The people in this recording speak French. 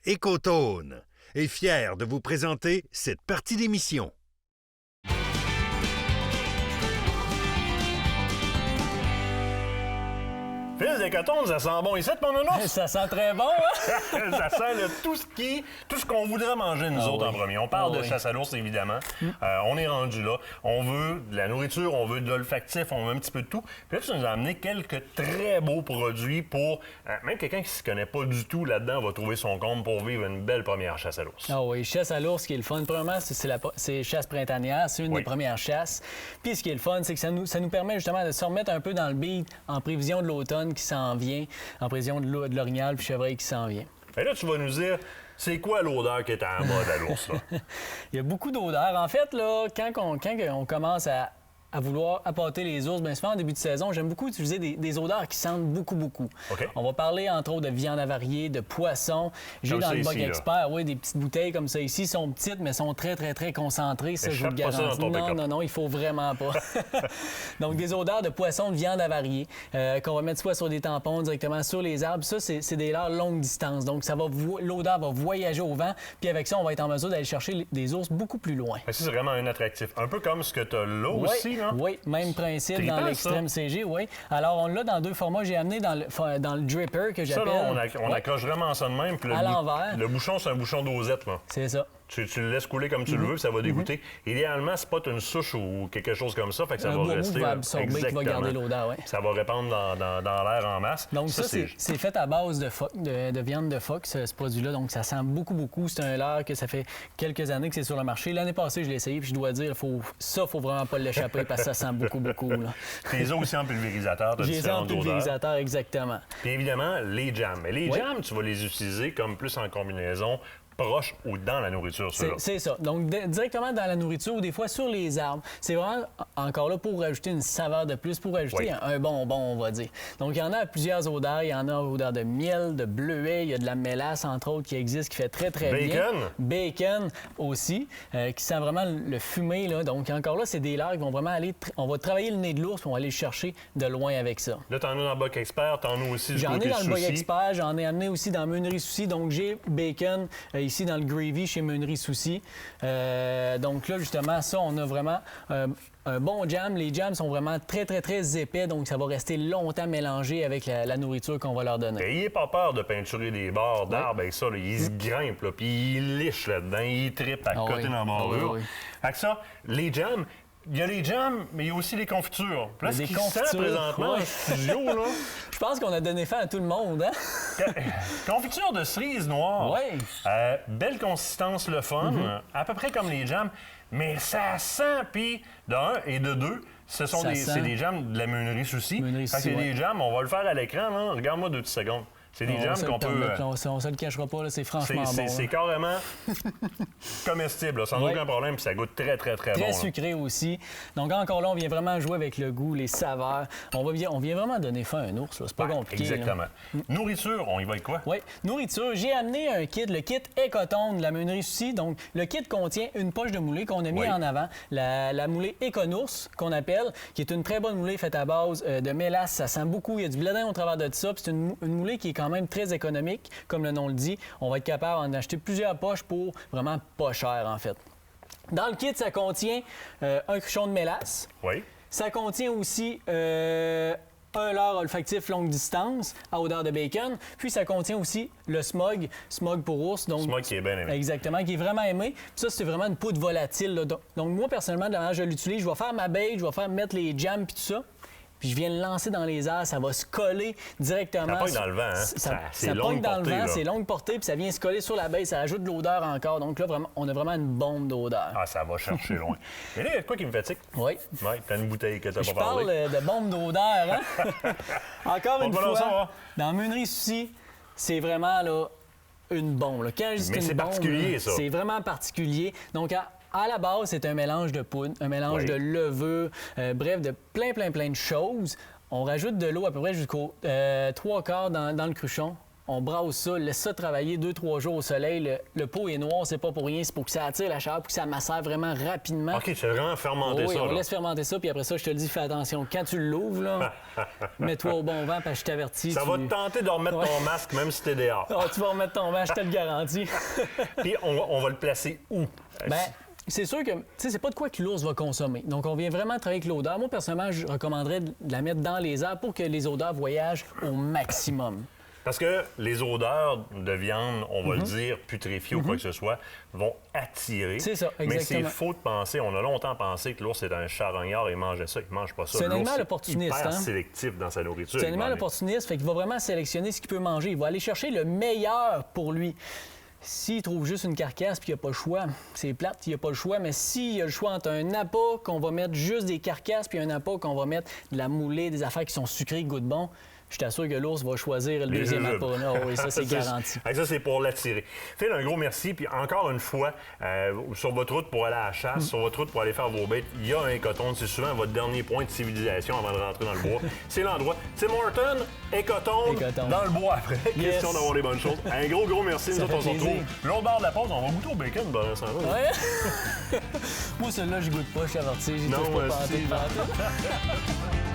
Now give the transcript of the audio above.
Écotone est fier de vous présenter cette partie d'émission. Fils d'Écotone, ça sent bon ici, mon nounours? Ça sent très bon, hein? Ça sent là, tout ce qu'on voudrait manger, nous autres, en premier. On parle de chasse à l'ours, évidemment. On est rendu là. On veut de la nourriture, on veut de l'olfactif, on veut un petit peu de tout. Puis là, tu nous as amené quelques très beaux produits pour... même quelqu'un qui ne s'y connaît pas du tout là-dedans va trouver son compte pour vivre une belle première chasse à l'ours. Ah oui, chasse à l'ours, ce qui est le fun, premièrement, c'est chasse printanière. C'est une des premières chasses. Puis ce qui est le fun, c'est que ça nous permet justement de se remettre un peu dans le beat en prévision de l'automne qui s'en vient, en prévision de l'orignal puis chevreuil qui s'en vient. Et là, tu vas nous dire, c'est quoi l'odeur qui est en bas de l'ours, là? Il y a beaucoup d'odeurs. En fait, là, quand on commence à vouloir appâter les ours, bien souvent en début de saison, j'aime beaucoup utiliser des odeurs qui sentent beaucoup. Okay. On va parler entre autres de viande avariée, de poisson. J'ai dans le Bug Expert, oui, des petites bouteilles comme ça ici, sont petites mais sont très concentrées, ça je vous le garantis. Non, il faut vraiment pas. Donc des odeurs de poisson, de viande avariée qu'on va mettre soit sur des tampons directement sur les arbres. Ça c'est des leurres longue distance. Donc l'odeur va voyager au vent, puis avec ça on va être en mesure d'aller chercher des ours beaucoup plus loin. Ça c'est vraiment un attractif, un peu comme ce que tu as là aussi. Oui, même principe dans l'extrême CG, oui. Alors, on l'a dans deux formats. J'ai amené dans le dripper que j'appelle. Ça, là, on accroche vraiment ça de même. Puis à l'envers. Le bouchon, c'est un bouchon dosette, là. C'est ça. Tu le laisses couler comme tu le veux, puis ça va dégoûter. Idéalement, c'est pas une souche ou quelque chose comme ça, fait que ça va rester. Qui va absorber, qui va garder l'odeur, oui. Ça va répandre dans l'air en masse. Donc ça c'est fait à base de viande de phoque, ce produit-là. Donc ça sent beaucoup. C'est un leurre que ça fait quelques années que c'est sur le marché. L'année passée, je l'ai essayé, puis je dois dire, faut vraiment pas l'échapper parce que ça sent beaucoup. Tu les as aussi en pulvérisateur, tu as différentes odeurs. En pulvérisateur, exactement. Puis évidemment, les jams. Mais les jams, tu vas les utiliser comme plus en combinaison proche ou dans la nourriture, c'est ça. Donc, directement dans la nourriture ou des fois sur les arbres. C'est vraiment, encore là, pour rajouter une saveur de plus, pour rajouter un bonbon, on va dire. Donc, il y en a à plusieurs odeurs. Il y en a odeur de miel, de bleuet, il y a de la mélasse, entre autres, qui existe, qui fait très bien. Bacon aussi, qui sent vraiment le fumé, là. Donc, encore là, c'est des leurres qui vont vraiment aller... On va travailler le nez de l'ours, puis on va aller le chercher de loin avec ça. Là, t'en as dans le Bug Expert, t'en as aussi du côté J'en ai dans le Bug Souci. Expert, j'en ai amené aussi dans Meunerie Souci. Donc, j'ai bacon ici dans le Gravy chez Meunerie Souci. Donc là, justement, ça, on a vraiment un bon jam. Les jams sont vraiment très épais, donc ça va rester longtemps mélangé avec la nourriture qu'on va leur donner. Et il n'est pas peur de peinturer des bords d'arbres avec ça. Là. Il se grimpe, là, puis il liche là-dedans, il trippe à côté dans la bordure. Avec ça, les jams... Il y a les jams, mais il y a aussi les confitures. Puis là, ce qui sent présentement en studio, là... Je pense qu'on a donné faim à tout le monde, hein? Confiture de cerise noire. Oui. Belle consistance, le fun. À peu près comme les jams. Mais ça sent, puis de un et de deux, c'est des jams de la Meunerie Souci. C'est des jams, on va le faire à l'écran, là. Regarde-moi 2 petites secondes. C'est des jams qu'on peut... On se le cachera pas, là, c'est franchement bon. C'est carrément comestible, là, sans aucun problème, puis ça goûte très bon. Très sucré aussi. Donc encore là, on vient vraiment jouer avec le goût, les saveurs. On vient vraiment donner faim à un ours, là. C'est pas compliqué. Exactement. Nourriture, on y va avec quoi? Oui, nourriture. J'ai amené un kit, le kit Écotone de la Meunerie Souci. Donc le kit contient une poche de moulée qu'on a mis en avant, la moulée Éconours qu'on appelle, qui est une très bonne moulée faite à base de mélasse. Ça sent beaucoup, il y a du bledin au travers de ça, puis c'est une moulée qui est quand même très économique, comme le nom le dit. On va être capable d'en acheter plusieurs poches pour vraiment pas cher, en fait. Dans le kit, ça contient un cruchon de mélasse. Oui. Ça contient aussi un leurre olfactif longue distance à odeur de bacon. Puis ça contient aussi le smog pour ours. Donc, smog qui est bien aimé. Exactement, qui est vraiment aimé. Puis ça, c'est vraiment une poudre volatile, là. Donc moi, personnellement, de la manière je l'utilise, je vais faire ma bait, je vais mettre les jams puis tout ça. Puis je viens le lancer dans les airs, ça va se coller directement. Ça pogne dans le vent, hein? Ça pogne dans le vent, c'est longue portée, puis ça vient se coller sur la baie, ça ajoute de l'odeur encore. Donc là, vraiment, on a vraiment une bombe d'odeur. Ah, ça va chercher loin. Mais là, il y a de quoi qui me fatigue? Oui. Oui, t'as une bouteille que t'as pas parlé. Je parle de bombe d'odeur, hein? Encore une fois, dans Meunerie Souci, c'est vraiment là, une bombe. Là. Quand je dis mais c'est particulier, ça. C'est vraiment particulier. Donc, à la base, c'est un mélange de poudre, un mélange de levure, bref, de plein de choses. On rajoute de l'eau à peu près jusqu'au 3/4 dans le cruchon. on brasse ça, laisse ça travailler 2-3 jours au soleil. Le pot est noir, c'est pas pour rien, c'est pour que ça attire la chaleur, pour que ça macère vraiment rapidement. OK, tu fais vraiment fermenter Oui, ça. on là. laisse fermenter ça, puis après ça, je te le dis, fais attention. Quand tu l'ouvres, là, mets-toi au bon vent, parce que je t'avertis. Ça va te tenter de remettre ton masque, même si t'es dehors. Ah, tu vas remettre ton vent, je te le garantis. Puis on va le placer où? Ben, c'est sûr que, tu sais, c'est pas de quoi que l'ours va consommer. Donc, on vient vraiment travailler avec l'odeur. Moi, personnellement, je recommanderais de la mettre dans les airs pour que les odeurs voyagent au maximum. Parce que les odeurs de viande, on va le dire, putréfiées ou quoi que ce soit, vont attirer. C'est ça, Mais c'est exactement. faux de penser. On a longtemps pensé que l'ours est un charognard et il mangeait ça. Il mange pas ça. C'est un L'ours animal est opportuniste, hyper hein? sélectif dans sa nourriture. C'est un Il animal va opportuniste, fait qu'il va vraiment sélectionner ce qu'il peut manger. Il va aller chercher le meilleur pour lui. S'il trouve juste une carcasse puis qu'il n'y a pas le choix, c'est plate, il n'y a pas le choix, mais s'il y a le choix entre un appât qu'on va mettre juste des carcasses puis un appât qu'on va mettre de la moulée, des affaires qui sont sucrées, goûtent bon, je t'assure que l'ours va choisir le Les deuxième jujubes. appât. Ah oui, ça, c'est garanti. Ça, c'est pour l'attirer. Phil, un gros merci. Puis encore une fois, sur votre route pour aller à la chasse, sur votre route pour aller faire vos bêtes, il y a un coton. C'est souvent votre dernier point de civilisation avant de rentrer dans le bois. C'est l'endroit. Tim Horton, Écoton, Écoton. dans le bois après. Yes. Question d'avoir les bonnes choses. Un gros merci. Ça Nous autres, on fait se retrouve. plaisir. L'autre bord de la pause, on va goûter au bacon pendant ce temps-là. Ouais. Moi, celui-là, je goûte pas, je suis averti. J'y Non, touche pas Steve. pantoute.